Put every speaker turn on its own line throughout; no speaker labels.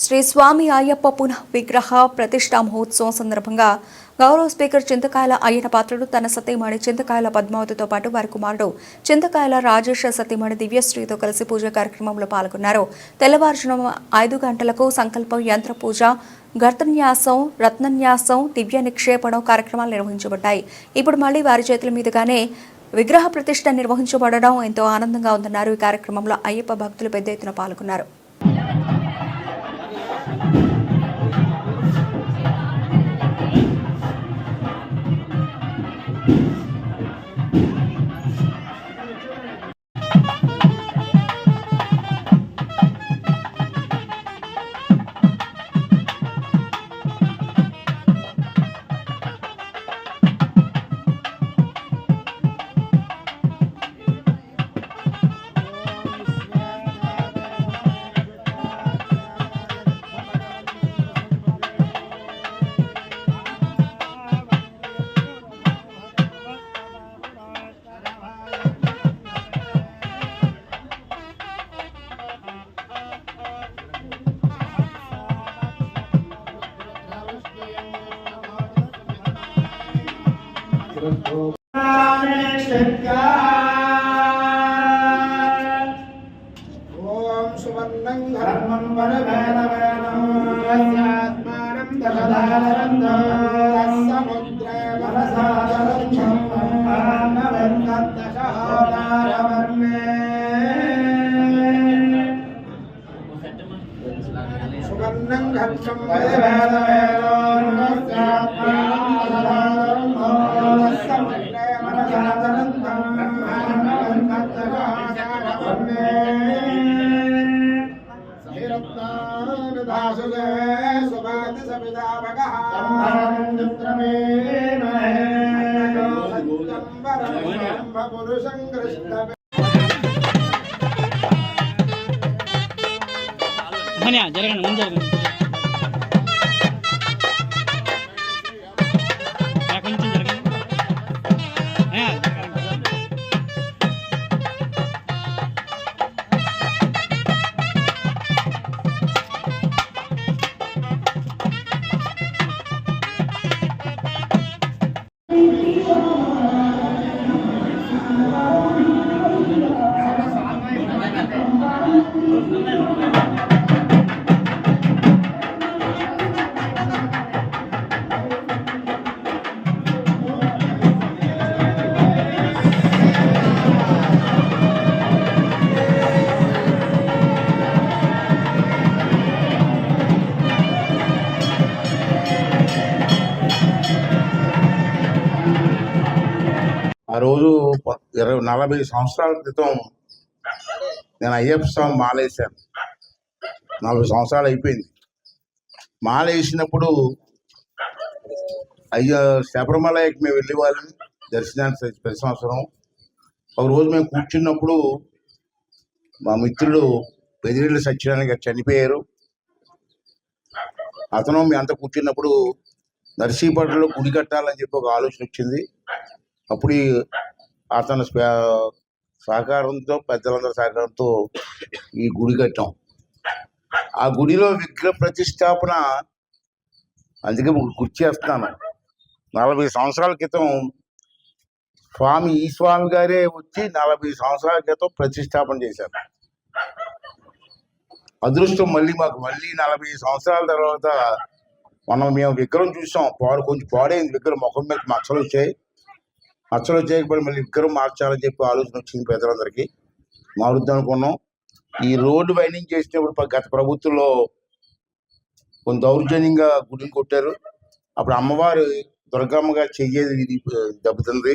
శ్రీ స్వామి అయ్యప్ప పునః విగ్రహ ప్రతిష్టా మహోత్సవం సందర్భంగా గౌరవ స్పీకర్ చింతకాయల అయ్యన పాత్రుడు తన సతీమణి చింతకాయల పద్మావతితో పాటు వారి కుమారుడు చింతకాయల రాజేష్ సతీమణి దివ్యశ్రీతో కలిసి పూజా కార్యక్రమంలో పాల్గొన్నారు. తెల్లవారుజామున 5 గంటలకు సంకల్పం, యంత్ర పూజ, గర్తన్యాసం, రత్నన్యాసం, దివ్య నిక్షేపణం కార్యక్రమాలు నిర్వహించబడ్డాయి. ఇప్పుడు మళ్లీ వారి చేతుల మీదుగానే విగ్రహ ప్రతిష్ఠ నిర్వహించబడడం ఎంతో ఆనందంగా ఉందన్నారు. ఈ కార్యక్రమంలో అయ్యప్ప భక్తులు పెద్ద ఎత్తున పాల్గొన్నారు.
ఓం సువర్ణం ధర్మం వరవేదవేదం యస్యాత్మానం దశదారంధం తస్సముద్రే వరసాదరంధం మానవంతదశహోదారవర్ణే సువర్ణం ఘర్షం వరవేదవేదం యస్యాత్మానం దశదారంధం తస్సముద్రే వరసాదరంధం మానవంతదశహోదారవర్ణే दासुगे सुभाति सविता भगः पुरुषं कृष्ण
ఆ రోజు 40 సంవత్సరాల క్రితం నేను అయ్యప్ప స్వామి మాల వేసాను. 40 సంవత్సరాలు అయిపోయింది. మాల వేసినప్పుడు శబరిమలకి మేము వెళ్ళే వాళ్ళని దర్శనానికి ప్రతి సంవత్సరం. ఒకరోజు మేము కూర్చున్నప్పుడు మా మిత్రుడు పెదిరెడ్డి సత్యనారాయణ గారు చనిపోయారు. అతను మేము అంతా కూర్చున్నప్పుడు నర్సీపట్నంలో గుడి కట్టాలని చెప్పి ఒక ఆలోచన వచ్చింది. అప్పుడు అతని సహకారంతో, పెద్దలందరి సహకారంతో ఈ గుడి కట్టాం. ఆ గుడిలో విగ్రహ ప్రతిష్టాపన అందుకే గుర్తు చేస్తున్నాను. 40 సంవత్సరాల క్రితం ఈ స్వామి గారే వచ్చి 40 సంవత్సరాల క్రితం ప్రతిష్టాపన చేశారు. అదృష్టం మాకు మళ్ళీ 40 సంవత్సరాల తర్వాత మేము విగ్రహం చూసాం. కొంచెం పాడైంది విగ్రహం, ముఖం మీద మచ్చలు వచ్చేయకపోతే మళ్ళీ విగ్రహం మార్చాలని చెప్పి ఆలోచన వచ్చింది పెద్దలందరికీ. మారుద్దాం అనుకున్నాం. ఈ రోడ్డు వైండింగ్ చేసినప్పుడు గత ప్రభుత్వంలో కొంత దౌర్జన్యంగా గుడిని కొట్టారు. అప్పుడు అమ్మవారు దుర్గమ్మగా చెయ్యేది దెబ్బతింది.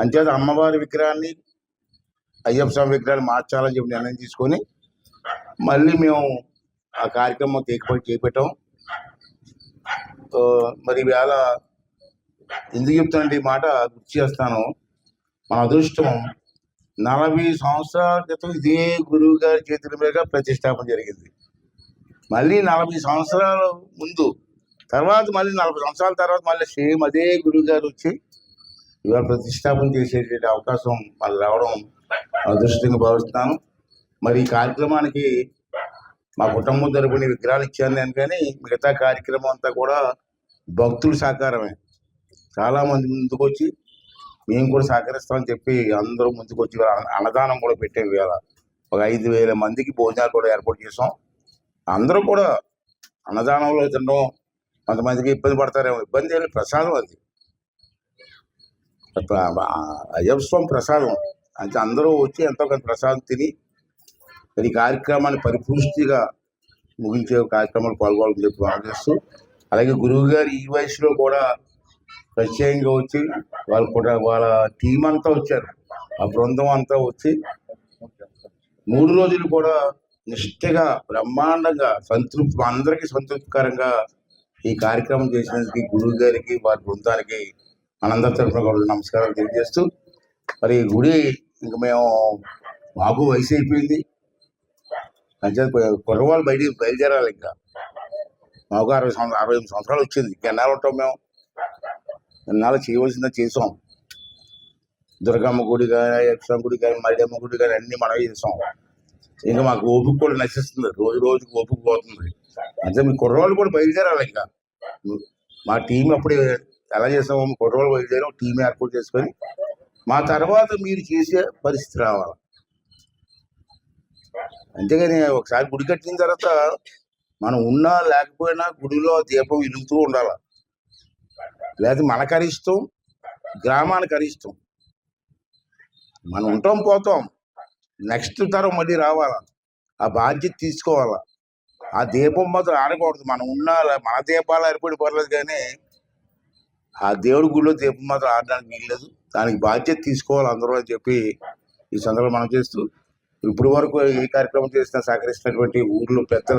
అంచేత అమ్మవారి విగ్రహాన్ని, అయ్యప్ప స్వామి విగ్రహాన్ని మార్చాలని చెప్పి నిర్ణయం తీసుకొని మళ్ళీ మేము ఆ కార్యక్రమం చేపట్టాం. మరి వేళ ఎందుకు చెప్తానంటే ఈ మాట గుర్తు చేస్తాను. మన అదృష్టం 40 సంవత్సరాల క్రితం ఇదే గురువు గారి చేతుల మీద ప్రతిష్టాపన జరిగింది. మళ్ళీ 40 సంవత్సరాల ముందు తర్వాత మళ్ళీ 40 సంవత్సరాల తర్వాత మళ్ళీ సేమ్ అదే గురువు గారు వచ్చి ఇవాళ ప్రతిష్టాపన చేసేటువంటి అవకాశం మళ్ళీ రావడం అదృష్టంగా భావిస్తున్నాను. మరి ఈ కార్యక్రమానికి మా కుటుంబం తరపున విగ్రహాలు ఇచ్చాను నేను, కానీ మిగతా కార్యక్రమం అంతా కూడా భక్తుల సహకారమే. చాలామంది ముందుకు వచ్చి మేము కూడా సహకరిస్తామని చెప్పి అందరూ ముందుకు వచ్చి అన్నదానం కూడా పెట్టాం. ఇవాళ ఒక 5,000 మందికి భోజనాలు కూడా ఏర్పాటు చేసాం. అందరూ కూడా అన్నదానంలో తినడం, కొంతమందికి ఇబ్బంది పడతారేమో, ఇబ్బంది ఏమి, ప్రసాదం అది అయ్యప్ప స్వామి ప్రసాదం. అంటే అందరూ వచ్చి ఎంతో కొంత ప్రసాదం తిని ఈ కార్యక్రమాన్ని పరిపూర్తిగా ముగించే కార్యక్రమాలు పాల్గొనాలని చెప్పి ఆలోచిస్తూ, అలాగే గురువు గారు ఈ వయసులో కూడా ప్రత్యేకంగా వచ్చి వాళ్ళు కూడా వాళ్ళ టీం అంతా వచ్చారు, ఆ బృందం అంతా వచ్చి 3 రోజులు కూడా నిష్ఠగా బ్రహ్మాండంగా అందరికీ సంతృప్తికరంగా ఈ కార్యక్రమం చేసినందుకు గురువు గారికి వారి బృందానికి మనందరి తరఫున కూడా నమస్కారాలు తెలియజేస్తూ, మరి ఈ గుడి ఇంక మేము మాకు వయసు అయిపోయింది, అంటే కుర్రవాళ్ళు బయలుదేరాలి. ఇంకా మాకు 65 సంవత్సరాలు వచ్చింది. ఎన్నాళ్ళు ఉంటాం మేము, ఎన్నాళ్ళు చేయవలసిందో చేసాం. దుర్గమ్మ గుడి కానీ, యక్షం గుడి కానీ, మరిడమ్మ గుడి కానీ అన్నీ మనమే చేసాం. ఇంకా మాకు ఓపిక కూడా నశిస్తుంది, రోజు రోజుకి ఓపిక పోతుంది. అంటే మీ కుర్రవాళ్ళు కూడా బయలుదేరాలి. ఇంకా మా టీం అప్పుడు ఎలా చేసామో కుర్రవాళ్ళు బయలుదేరాం, టీం ఏర్పాటు చేసుకొని మా తర్వాత మీరు చేసే పరిస్థితి రావాలి. అంతేగాని ఒకసారి గుడి కట్టిన తర్వాత మనం ఉన్నా లేకపోయినా గుడిలో దీపం వెలుగుతూ ఉండాలి. లేదా మనకు అరిష్టం, గ్రామానికి అరిష్టం. మనం ఉంటాం పోతాం, నెక్స్ట్ తరం మళ్ళీ రావాలా, ఆ బాధ్యత తీసుకోవాలా. ఆ దీపం మాత్రం ఆడకూడదు. మనం ఉన్నా మన దీపాలు ఏర్పడి పర్లేదు, కానీ ఆ దేవుడి గుడిలో దీపం మాత్రం ఆడడానికి వీల్లేదు. దానికి బాధ్యత తీసుకోవాలి అందరూ అని చెప్పి ఈ సందర్భంగా మనం చేస్తూ, ఇప్పటి వరకు ఈ కార్యక్రమం చేసిన సహకరిస్తున్నటువంటి ఊర్లో పెద్దలు